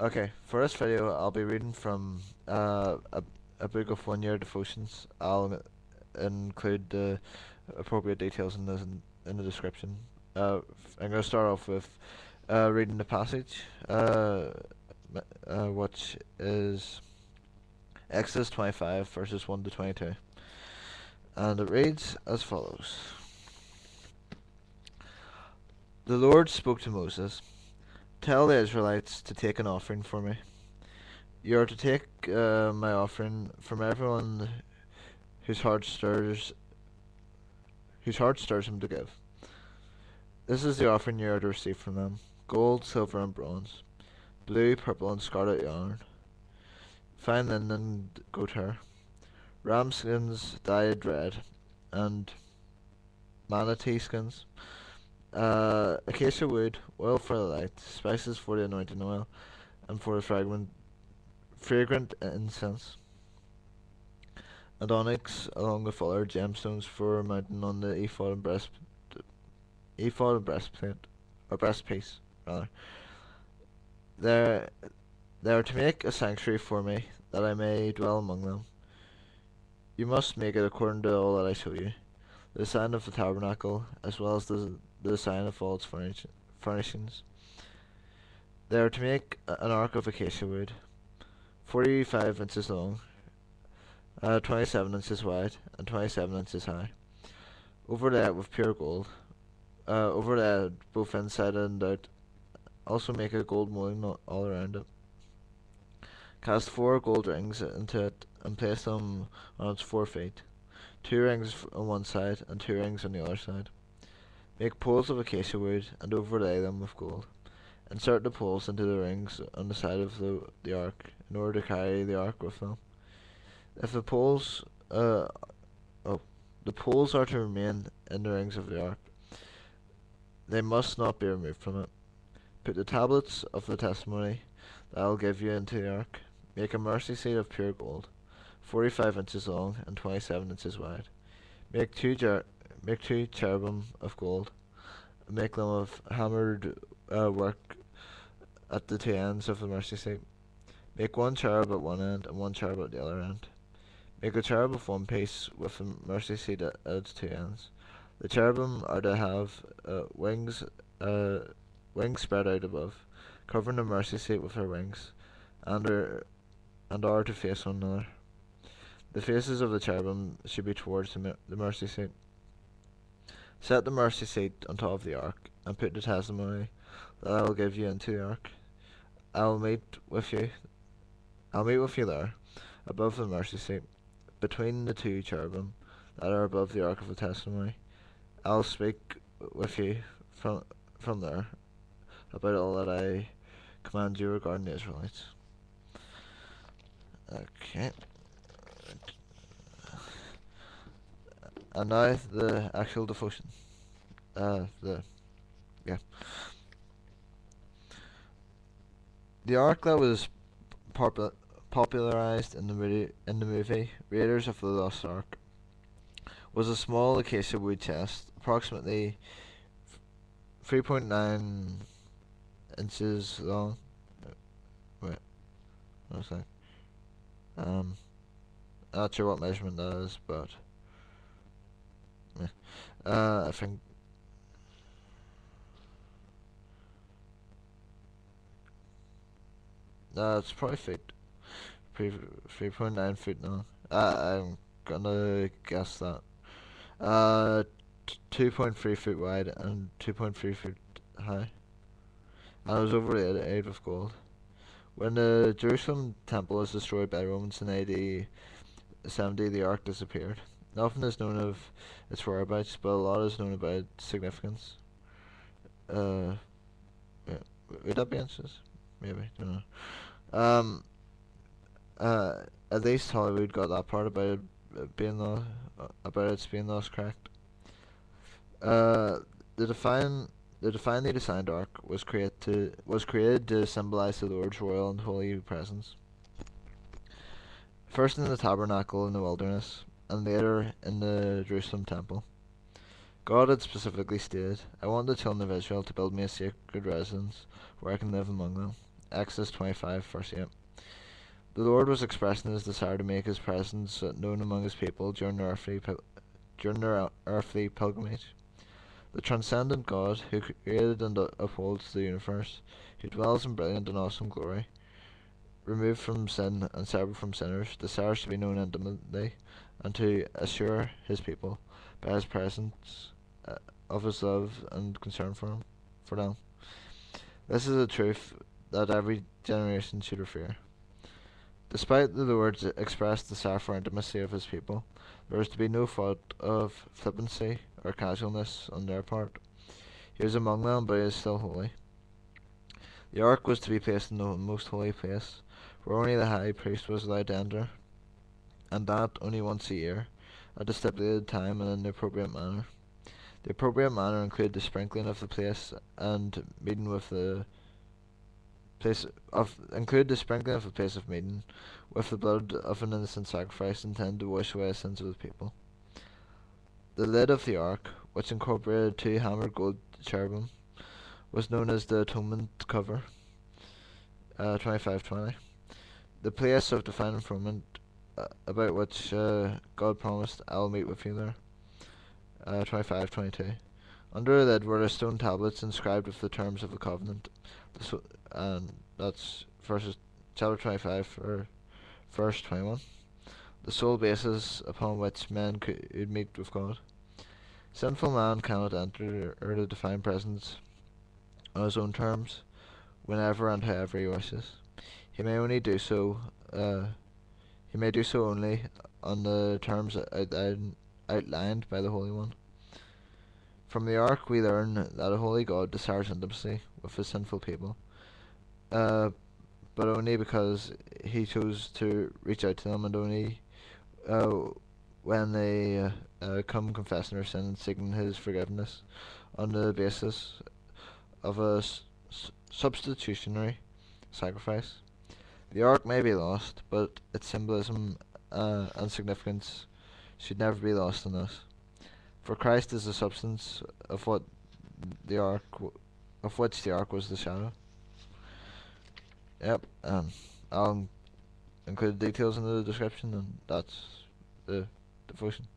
Okay, for this video, I'll be reading from a book of 1 year devotions. I'll include the appropriate details in the description. I'm going to start off with reading the passage, which is Exodus 25, verses 1 to 22. And it reads as follows. The Lord spoke to Moses. Tell the Israelites to take an offering for me. You are to take my offering from everyone whose heart stirs him to give. This is the offering you are to receive from them: gold, silver, and bronze, blue, purple, and scarlet yarn, fine linen and goat hair, ram skins dyed red, and manatee skins, acacia wood, oil for the light, spices for the anointing oil, and for the fragrant incense, and onyx along with other gemstones for mounting on the ephod and breastplate, or breastpiece rather. They they are to make a sanctuary for me, that I may dwell among them. You must make it according to all that I show you, the design of the tabernacle, as well as the design of all its furnishings. They are to make an ark of acacia wood, 45 inches long, 27 inches wide, and 27 inches high, overlaid with pure gold, overlaid both inside and out. Also make a gold molding all around it. Cast 4 gold rings into it and place them on its 4 feet, 2 rings on one side and 2 rings on the other side. Make poles of acacia wood and overlay them with gold. Insert the poles into the rings on the side of the ark in order to carry the ark with them. If the poles, the poles are to remain in the rings of the ark. They must not be removed from it. Put the tablets of the testimony that I will give you into the ark. Make a mercy seat of pure gold, 45 inches long and 27 inches wide. Make two cherubim of gold, and make them of hammered work at the 2 ends of the mercy seat. Make 1 cherub at one end and 1 cherub at the other end. Make a cherub of one piece with the mercy seat at its 2 ends. The cherubim are to have wings spread out above, covering the mercy seat with their wings, and are to face one another. The faces of the cherubim should be towards the mercy seat. Set the mercy seat on top of the ark, and put the testimony that I will give you into the ark. I'll meet with you there, above the mercy seat, between the 2 cherubim that are above the ark of the testimony. I'll speak with you from there about all that I command you regarding the Israelites. Okay. And now the actual devotion. The ark that was popularized in the movie Raiders of the Lost Ark was a small acacia wood chest, approximately 3.9 inches long. Wait, what's that? Not sure what measurement that is, but I think it's probably feet. 3.9 feet long. I'm gonna guess that. 2.3 feet wide and 2.3 feet high. And it was overlaid with gold. When the Jerusalem temple was destroyed by the Romans in AD 70, the ark disappeared. Nothing is known of its whereabouts, but a lot is known about its significance. Yeah, would that be answers? Maybe, don't know. At least Hollywood got that part about it being its being lost correct. The divinely designed ark was created to symbolize the Lord's royal and holy presence. First in the tabernacle in the wilderness, and later in the Jerusalem temple. God had specifically stated, I want the children of Israel to build me a sacred residence where I can live among them. Exodus 25, verse 8. The Lord was expressing his desire to make his presence known among his people during their earthly pilgrimage. The transcendent God, who created and upholds the universe, who dwells in brilliant and awesome glory, removed from sin and separate from sinners, desires to be known intimately and to assure his people by his presence of his love and concern for them. This is a truth that every generation should revere. Despite the Lord's expressed desire for intimacy of his people, there is to be no thought of flippancy or casualness on their part. He was among them, but he is still holy. The ark was to be placed in the most holy place, where only the high priest was allowed to enter, and that only once a year, at a stipulated time and in the appropriate manner. The appropriate manner included the sprinkling of the place and meeting with the place of meeting with the blood of an innocent sacrifice intended to wash away the sins of the people. The lid of the ark, which incorporated 2 hammered gold cherubim, was known as the atonement cover. 25:20. The place of divine enthronement, about which God promised, "I will meet with you there." 25:22. Under the lid were the stone tablets inscribed with the terms of the covenant. And that's chapter 25 or verse 21. The sole basis upon which men could meet with God. Sinful man cannot enter the divine presence on his own terms, whenever and however he wishes. He may only do so. He may do so only on the terms outlined by the Holy One. From the ark we learn that a holy God desires intimacy with his sinful people, but only because he chose to reach out to them, and only when they come confessing their sin and seeking his forgiveness on the basis of a substitutionary sacrifice. The ark may be lost, but its symbolism and significance should never be lost in us. For Christ is the substance of which the ark was the shadow. Yep, I'll include the details in the description, and that's the devotion.